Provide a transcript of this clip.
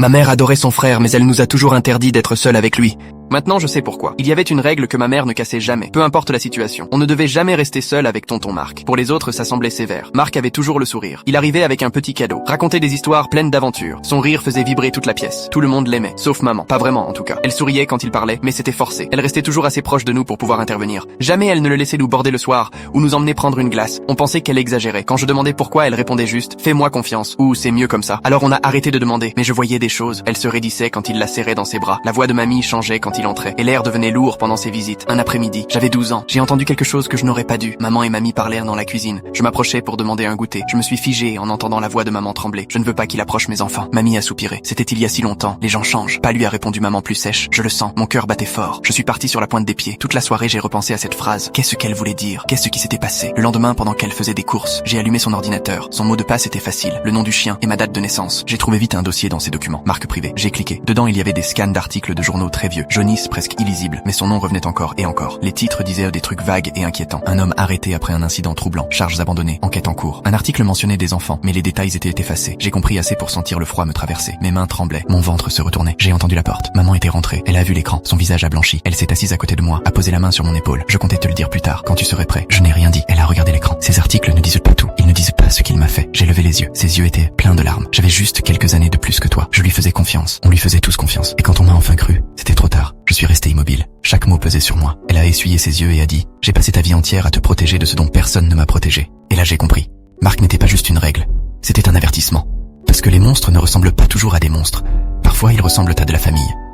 Ma mère adorait son frère, mais elle nous a toujours interdit d'être seuls avec lui. Maintenant, je sais pourquoi. Il y avait une règle que ma mère ne cassait jamais, peu importe la situation. On ne devait jamais rester seul avec tonton Marc. Pour les autres, ça semblait sévère. Marc avait toujours le sourire. Il arrivait avec un petit cadeau, racontait des histoires pleines d'aventures. Son rire faisait vibrer toute la pièce. Tout le monde l'aimait, sauf maman. Pas vraiment, en tout cas. Elle souriait quand il parlait, mais c'était forcé. Elle restait toujours assez proche de nous pour pouvoir intervenir. Jamais elle ne le laissait nous border le soir, ou nous emmener prendre une glace. On pensait qu'elle exagérait. Quand je demandais pourquoi, elle répondait juste « Fais-moi confiance » ou « C'est mieux comme ça ». Alors on a arrêté de demander, mais je voyais des choses. Elle se raidissait quand il la serrait dans ses bras. La voix de mamie changeait quand il entrait, et l'air devenait lourd pendant ses visites. Un après-midi, j'avais 12 ans. J'ai entendu quelque chose que je n'aurais pas dû. Maman et mamie parlèrent dans la cuisine. Je m'approchais pour demander un goûter. Je me suis figé en entendant la voix de maman trembler. Je ne veux pas qu'il approche mes enfants. Mamie a soupiré. C'était il y a si longtemps. Les gens changent. Pas lui, a répondu maman plus sèche. Je le sens. Mon cœur battait fort. Je suis parti sur la pointe des pieds. Toute la soirée, j'ai repensé à cette phrase. Qu'est-ce qu'elle voulait dire? Qu'est-ce qui s'était passé? Le lendemain, pendant qu'elle faisait des courses, j'ai allumé son ordinateur. Son mot de passe était facile. Le nom du chien et ma date de naissance. J'ai trouvé vite un dossier dans ses documents. Marque privée. J'ai cliqué. Dedans, il y avait des scans d'articles de journaux très vieux. Jaunisse, presque illisible. Mais son nom revenait encore et encore. Les titres disaient des trucs vagues et inquiétants. Un homme arrêté après un incident troublant. Charges abandonnées. Enquête en cours. Un article mentionnait des enfants, mais les détails étaient effacés. J'ai compris assez pour sentir le froid me traverser. Mes mains tremblaient. Mon ventre se retournait. J'ai entendu la porte. Maman était rentrée. Elle a vu l'écran. Son visage a blanchi. Elle s'est assise à côté de moi, a posé la main sur mon épaule. Je comptais te le dire plus tard, quand tu serais prêt. Je n'ai rien dit. Elle a regardé l'écran. Ces articles ne disent pas tout. Ils ne disent pas ce qu'il m'a fait. J'ai levé les yeux. Ses yeux étaient pleins de larmes. J'avais juste quelques années de plus que toi. Je lui faisais confiance. On lui faisait tous confiance. Et quand on m'a enfin cru, c'était trop tard. Je suis resté immobile. Chaque mot pesait sur moi. Elle a essuyé ses yeux et a dit « J'ai passé ta vie entière à te protéger de ce dont personne ne m'a protégé. » Et là j'ai compris. Marc n'était pas juste une règle. C'était un avertissement. Parce que les monstres ne ressemblent pas toujours à des monstres. Parfois ils ressemblent à de la famille.